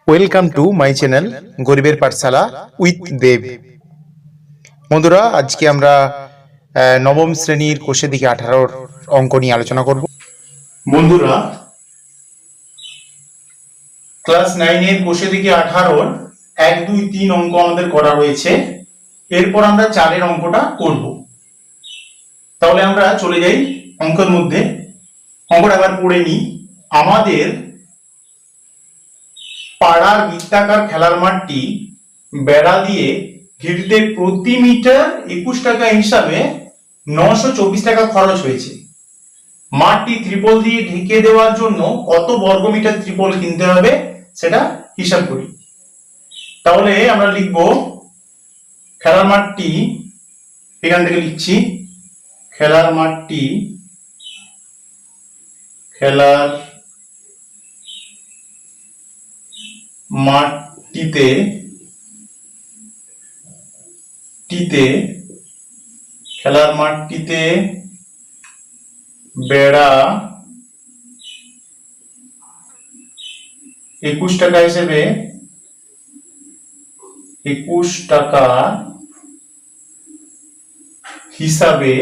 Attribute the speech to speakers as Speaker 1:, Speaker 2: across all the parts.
Speaker 1: Welcome to my channel গরিবের পাঠশালা with দেব। বন্ধুরা, আজকে আমরা নবম শ্রেণীর কোষে দিকে 18 অঙ্ক নিয়ে আলোচনা করব। বন্ধুরা, ক্লাস 9 এর কোষে দিকে 18 1, 2, 3 অঙ্ক আমাদের করা হয়েছে। এরপর আমরা 4 এর অঙ্কটা করব। তাহলে আমরা চলে যাই অঙ্কের মধ্যে। অঙ্কটা আবার পড়ে নিই। আমাদের পাড়ার বৃত্তাকার খেলার মাঠটি বেড়া দিয়ে ঘিরতে প্রতি মিটার 21 টাকা হিসাবে 924 টাকা খরচ হয়েছে। মাঠটি ত্রিপল দিয়ে ঢেকে দেওয়ার জন্য কত বর্গমিটার ত্রিপল কিনতে হবে সেটা হিসাব করি। তাহলে আমরা লিখব খেলার মাঠটি, এখান থেকে লিখছি খেলার মাঠটিতে বেড়া 21 টাকা হিসেবে 21 টাকা হিসাবে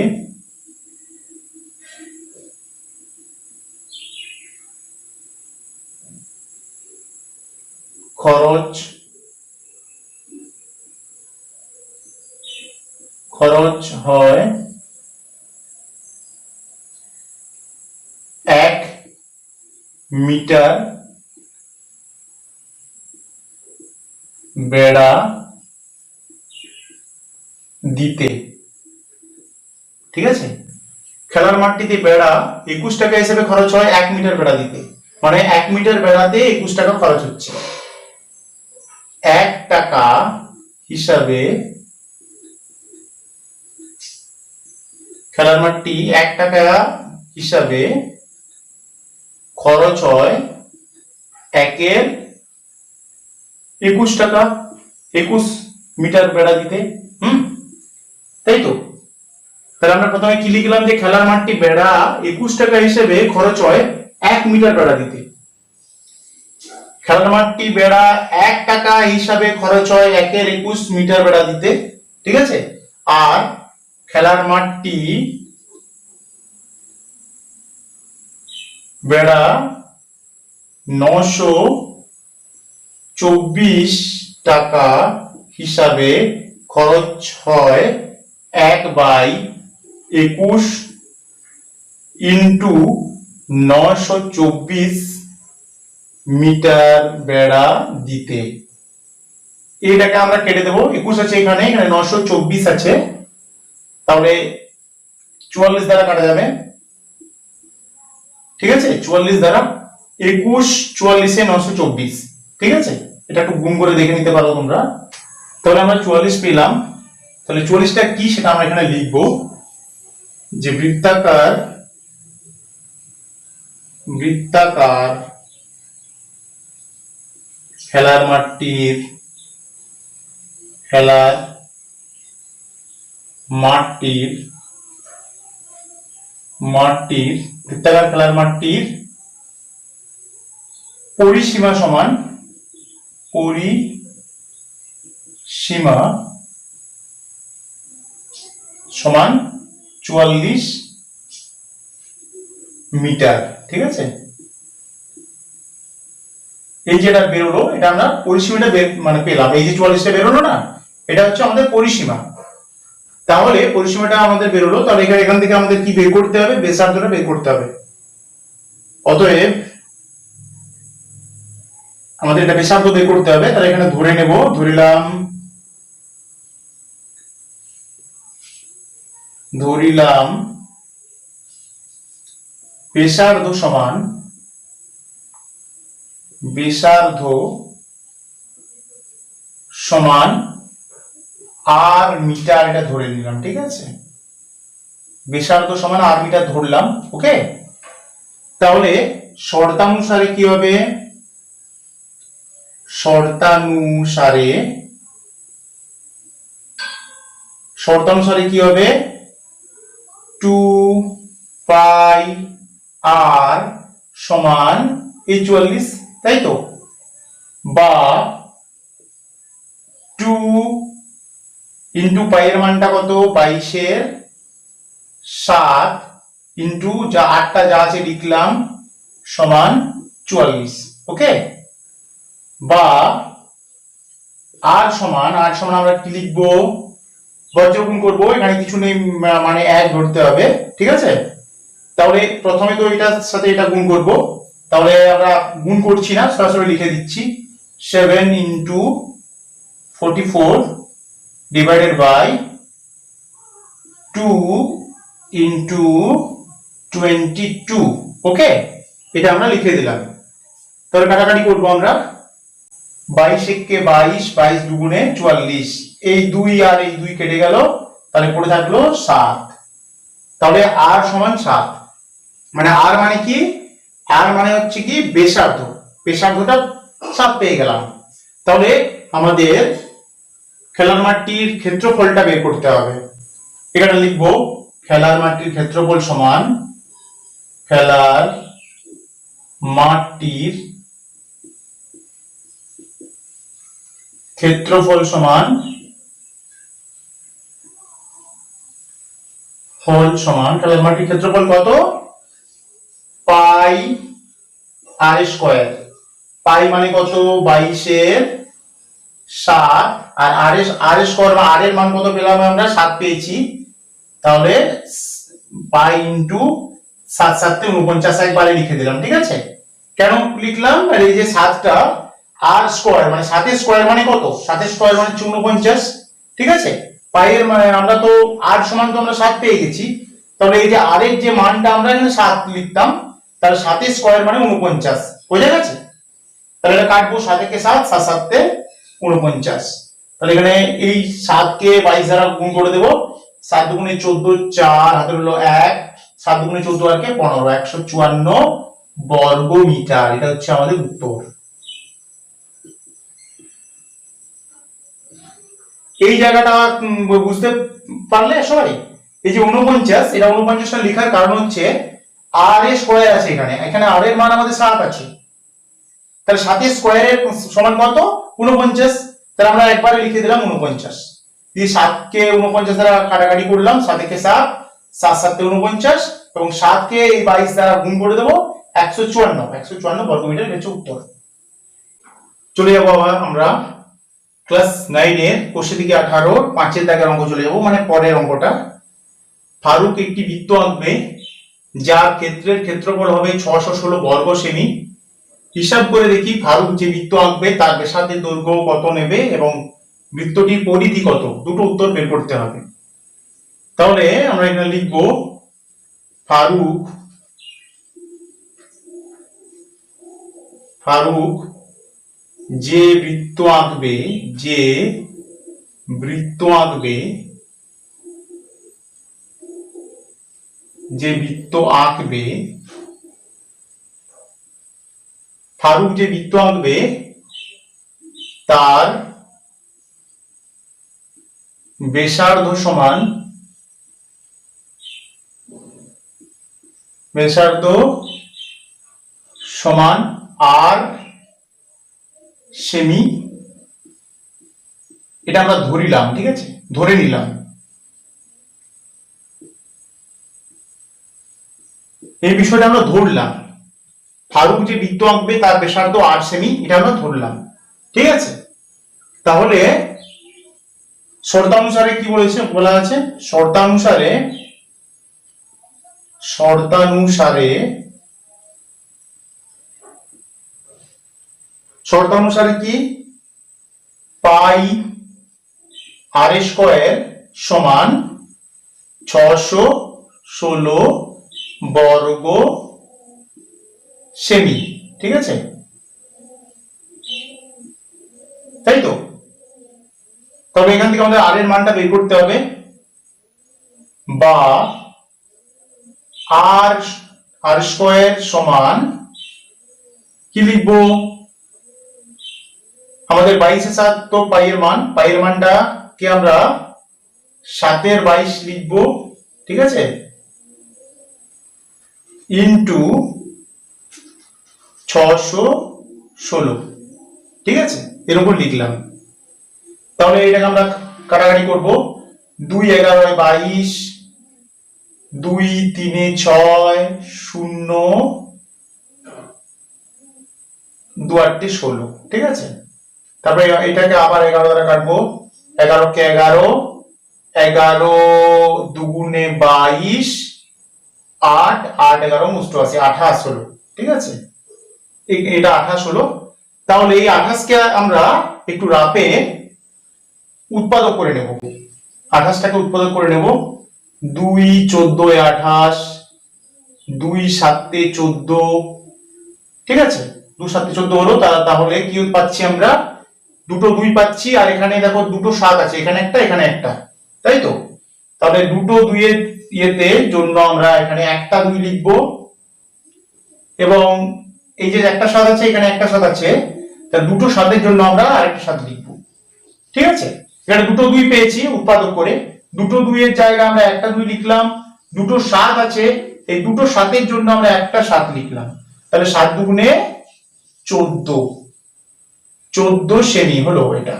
Speaker 1: খরচ হয় 1 মিটার বেড়া দিতে। ঠিক আছে, খেলার মাঠটিতে বেড়া 21 টাকা হিসেবে খরচ হয় 1 মিটার বেড়া দিতে, মানে 1 মিটার বেড়াতে 21 টাকা খরচ হচ্ছে। 1 টাকা হিসাবে খেলার মাঠটি 1 টাকা হিসাবে খরচ হয় 1 এর 21 টাকা, 21 মিটার বেড়া দিতে। তাই তো? তাহলে আমরা প্রথমে কি লিখলাম যে খেলার মাঠটি বেড়া 21 টাকা হিসেবে খরচ হয় 1 মিটার বেড়া দিতে। খেলার মাঠটি বেড়া 1 টাকা হিসাবে খরচ হয় 1 এর 21 মিটার বেড়া দিতে। ঠিক আছে, আর খেলার মাঠটি বেড়া 924 টাকা হিসাবে খরচ হয় 1/21 ইন্টু 924 মিটার বেড়া দিতে। এইটাকে আমরা কেটে দেবো। 21 আছে এখানে 924 আছে, তাহলে 44 দ্বারা কাটা যাবে। ঠিক আছে, 44 দ্বারা 21, 44 এ 924। ঠিক আছে, এটা একটু গুণ করে দেখে নিতে পারো তোমরা। তাহলে আমরা 44 পেলাম। তাহলে 44টা কি সেটা আমরা এখানে লিখব যে বৃত্তাকার খেলার মাঠটির বৃত্তাকার খেলার মাঠটির পরিসীমা সমান 44 মিটার। ঠিক আছে, এই যেটা বেরোলো এটা আমরা পরিসীমাটা মানে পেলাম। এই যে 44টা বেরোলো না, এটা হচ্ছে আমাদের পরিসীমা। তাহলে পরিসীমাটা আমাদের বেরোলো, তাহলে এখান থেকে আমাদের কি বের করতে হবে? ব্যাসার্ধটা বের করতে হবে। অতএব আমাদের এটা ব্যাসার্ধ বের করতে হবে। তাহলে এখানে ধরে নেব, ধরিলাম ব্যাসার্ধ সমান আর মিটার, এটা ধরে নিলাম। ঠিক আছে, ব্যাসার্ধ সমান আর মিটার ধরলাম। ওকে, তাহলে শর্তানুসারে কি হবে? শর্তানুসারে কি হবে? 2 পাই আর সমান 44, তাই তো? বা 2 ইন্টু পাইয়ের মানটা কত 22/7 ইন্টু যা 8টা যা আছে লিখলাম সমান 44। ওকে, বা আর সমান আমরা কি লিখবো, বর্জ্য গুণ করবো, এখানে কিছু নেই মানে 1 ধরতে হবে, ঠিক আছে। তাহলে প্রথমে তো এটার সাথে এটা গুণ করব, তাহলে আমরা গুণ করছি না, সরাসরি লিখে দিচ্ছি 7 ইন্টু 44 ডিভাইডেড বাই 2 ইন্টু 22। ওকে, এটা আমরা লিখে দিলাম। তাহলে কাটাকাটি করবো আমরা, 22 একে 22, 22 দুগুণে 44, এই 2 আর এই 2 কেটে গেল, তাহলে পড়ে থাকলো 7। তাহলে আর সমান 7, মানে আর মানে কি, আর মানে হচ্ছে কি ব্যাসার্ধ, ব্যাসার্ধটা 7 পেয়ে গেলাম। তাহলে আমাদের খেলার মাঠটির ক্ষেত্রফলটা বের করতে হবে। এখানে লিখবো খেলার মাঠটির ক্ষেত্রফল সমান খেলার মাঠটির ক্ষেত্রফল সমান খেলার মাঠটির ক্ষেত্রফল কত, পাই আর স্কয়ার। পাই মানে কত 22/7, আর আর স্কয়ার বা আর এর মান কত পেলাম আমরা 7 পেয়েছি। তাহলে পাই ইন্টু 7, 7 তে 49 একবারে লিখে দিলাম, ঠিক আছে। কেন লিখলাম, আর এই যে 7টা আর স্কয়ার মানে 7 এর স্কয়ার মানে কত, 7 এর স্কয়ার মানে 49, ঠিক আছে। পাই এর মানে আমরা তো আর সমান তো আমরা 7 পেয়ে গেছি, তাহলে এই যে আর এর যে মানটা আমরা এখানে 7 লিখতাম, তাহলে 7 এর স্কয়ার মানে 49, বুঝা গেছে। তাহলে এটা কাটবো 7 একে 7, 7 7 তে 49। তাহলে এখানে এই 7 কে 22 দ্বারা গুণ করে দেব, 7 দুগুণে 14, 4 হাতে হলো 1, 7 দুগুণে 14 আর কে 15, 154 বর্গ মিটার। এটা হচ্ছে আমাদের উত্তর। এই জায়গাটা বুঝতে পারলে সবাই, এই যে 49, এটা 49টা লেখার কারণ হচ্ছে আর এর স্কয়ার আছে, এখানে আর এর মান আমাদের 7 আছে, তাহলে 7 এর স্কয়ারের সমান কত 49, তাহলে আমরা একবারে লিখে দিলাম 49। দিয়ে 7 কে 49 দ্বারা কাটাকাটি করলাম, 7 একে 7, 7 7 তে 49, এবং 7 কে এই 22 দ্বারা গুণ করে দেব, 154 বর্গ মিটার হচ্ছে উত্তর। চলে যাবো আবার আমরা ক্লাস 9 এর কোষে দিকে 18 5 দাগের অঙ্ক চলে যাব, মানে পরের অঙ্কটা। ফারুক একটি বৃত্ত আঁকবে যার ক্ষেত্রের ক্ষেত্রফল হবে 616 বর্গ সেমি। হিসাব করে দেখি ফারুক যে বৃত্ত আঁকবে তার ব্যাসার্ধের দৈর্ঘ্য কত নেবে এবং বৃত্তটির পরিধি কত, দুটো উত্তর বের করতে হবে। তাহলে আমরা এখানে লিখব ফারুক যে বৃত্ত আঁকবে তার ব্যাসার্ধ সমান আর সেমি। এটা আমরা ধরিলাম, ঠিক আছে, ধরে নিলাম। এই বিষয়টা আমরা ধরলাম, ফারুক যে বৃত্ত আঁকবে তার ব্যাসার্ধ 8 সেমি, এটা আমরা ধরলাম, ঠিক আছে। তাহলে শর্তানুসারে কি বলেছে, বলা আছে শর্তানুসারে কি, পাই আর স্কয়ার সমান 616 বর্গ সেমি, ঠিক আছে, তাই তো। তবে এখান থেকে আমাদের আর এর মানটা বের করতে হবে, বা আর স্কয়ার সমান কি লিখবো, আমাদের 22 এর 7 তো পাই এর মানটা কে আমরা 7 এর 22 লিখবো, ঠিক আছে, ইনটু 616। ঠিক আছে, এর উপর লিখলাম। তাহলে এটাকে আমরা কাটাকাটি করব। 2 11 22, 2 3 6, 0 2 8 16, ঠিক আছে। তারপরে এটাকে আবার 11 দ্বারা কাটবো। 11 কে 11, 11 দুগুণে 22, 8 8 11 88, 28 হলো, ঠিক আছে। এটা 28 হলো। তাহলে এই 28 কে আমরা একটু রাপে উৎপাদক করে নেব। 28 টাকে উৎপাদক করে নেব। 2 14 28, 2 7 14, ঠিক আছে। 2 7 14 হলো। তাহলে কি পাচ্ছি আমরা? দুটো 2 পাচ্ছি, আর এখানে দেখো দুটো 7 আছে, এখানে একটা এখানে একটা, তাই তো। তাহলে দুটো 2 এর ইয়েতে জন্য আমরা এখানে একটা 2 লিখব, এবং এই যে একটা 7 আছে এখানে একটা 7 আছে, তাহলে দুটো 7 এর জন্য আমরা আরেকটা 7 লিখব, ঠিক আছে। এখানে দুটো 2 পেয়েছি উৎপাদক করে, দুটো 2 এর জায়গায় আমরা একটা 2 লিখলাম। দুটো 7 আছে, এই দুটো 7 এর জন্য আমরা একটা 7 লিখলাম। তাহলে 7 দুগুণে 14, 14 সেমি হলো এটা।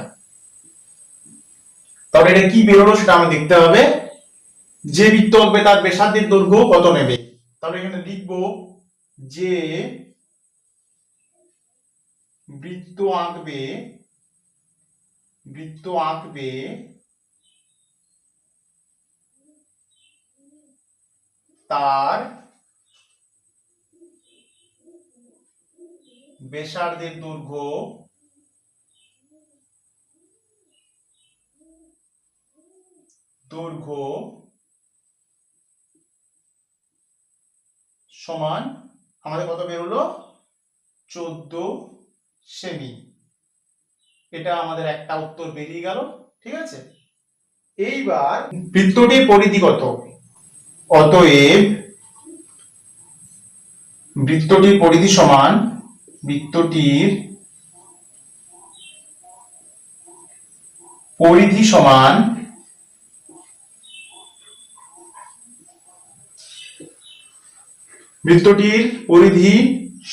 Speaker 1: তবে এটা কি বেরোলো সেটা আমি দেখতে হবে। যে বৃত্ত আঁকবে তার ব্যাসার্ধের দৈর্ঘ্য কত নেবে। তাহলে এখানে লিখবো যে বৃত্ত আঁকবে তার ব্যাসার্ধের দৈর্ঘ্য সমান আমাদের কত বেরোলো? 14 সেমি। এটা আমাদের একটা উত্তর বেরিয়ে গেল, ঠিক আছে। এইবার বৃত্তটির পরিধি কত? অতএব বৃত্তটির পরিধি সমান বৃত্তটির পরিধি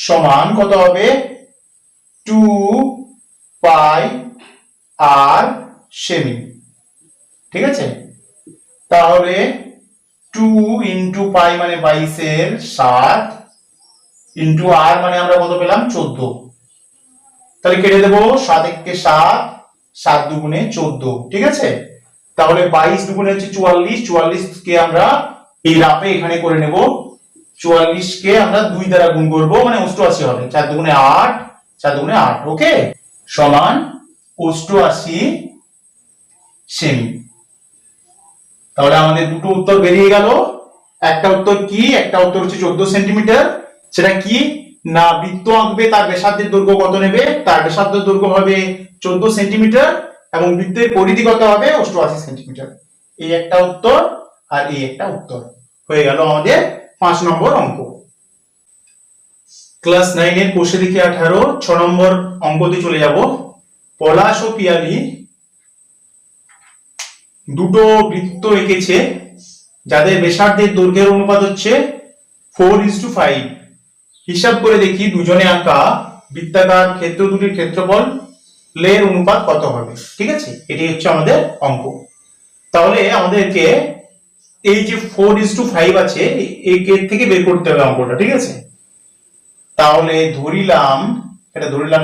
Speaker 1: সমান কত হবে? 2 পাই আর সেমি, ঠিক আছে। তাহলে 2 ইন্টু পাই মানে 22 এর 7, ইন্টু আর মানে আমরা কত পেলাম? 14। তাহলে কেটে দেবো, 7 একে 7, 7 দুগুণে 14, ঠিক আছে। তাহলে 22 দুগুণে হচ্ছে 44, 44 কে আমরা এই রাপে এখানে করে নেব। 44 কে আমরা 2 দ্বারা গুণ করব, মানে 88 হবে। 4 দুগুণে 8, 4 দুগুণে 8, ওকে, সমান 88 সেমি। তাহলে আমাদের দুটো উত্তর বেরিয়ে গেল। একটা উত্তর কি? একটা উত্তর হচ্ছে 14 সেন্টিমিটার। সেটা কি না, বৃত্ত আঁকবে তার ব্যাসার্ধের দৈর্ঘ্য কত নেবে, তার ব্যাসার্ধের দৈর্ঘ্য হবে 14 সেন্টিমিটার এবং বৃত্তের পরিধি কত হবে? 88 সেন্টিমিটার। এই একটা উত্তর আর এই একটা উত্তর হয়ে গেল আমাদের 5 নম্বর অঙ্ক। ক্লাস 9 এর কোষে দেখি 18, 6 নম্বর অঙ্কতে চলে যাব। পলাশ ও পিয়ালি দুটো বৃত্ত এঁকেছে যাদের ব্যাসার্ধের দৈর্ঘ্যের অনুপাত হচ্ছে 4:5। হিসাব করে দেখি দুজনে আঁকা বৃত্তাকার ক্ষেত্র দুটির ক্ষেত্রফল এর অনুপাত কত হবে, ঠিক আছে। এটি হচ্ছে আমাদের অঙ্ক। তাহলে আমাদেরকে এই যে 4:5 আছে এই এর থেকে বের করতে হবে অঙ্কটা, ঠিক আছে। তাহলে ধরিলাম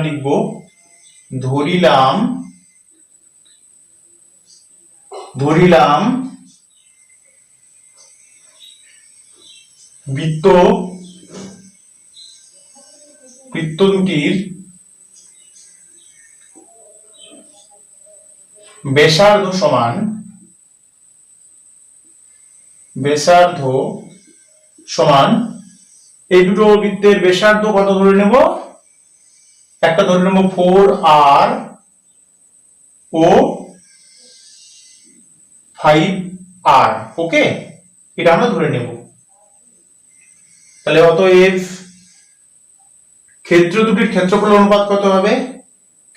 Speaker 1: লিখবো, ধরিলাম বৃত্ত দুটির ব্যাসার্ধ সমান এই দুটো বৃত্তের ব্যাসার্ধ কত ধরে নেব? একটা ধরে নেব 4r ও 5r, ওকে, এটা আমরা ধরে নেব। তাহলে অতএব ক্ষেত্র দুটির ক্ষেত্রফল অনুপাত কত হবে?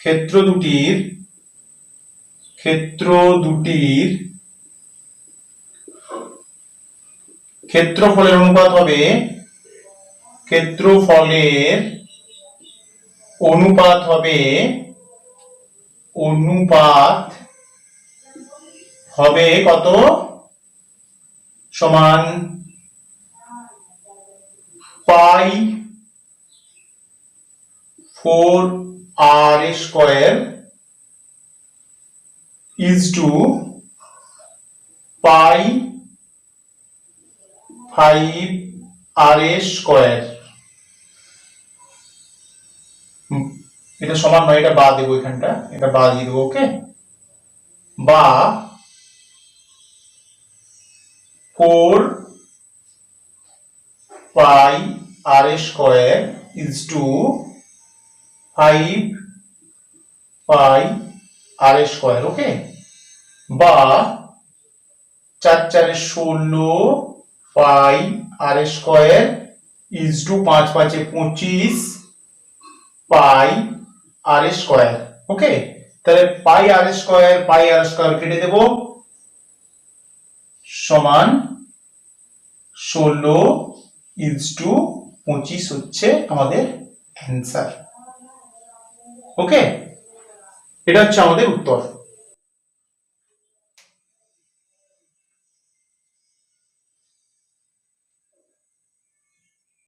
Speaker 1: ক্ষেত্র দুটির ক্ষেত্রফলের অনুপাত হবে, অনুপাত হবে কত? সমান pi 4r square is to pi 5r square. এটা সমান নয়, এটা বাদ দেবো, এখানটা এটা বাদ দিয়ে দেবো। ওকে, বা 4 pi r square is to 5 pi r square. Okay, বা 4 4 16 pi r square is to 5 5 25 pi r square. Okay, তাহলে পাই r স্কয়ার কেটে দেব, সমান 16 ইজ টু 25 হচ্ছে আমাদের অ্যান্সার। ওকে, এটা হচ্ছে আমাদের উত্তর।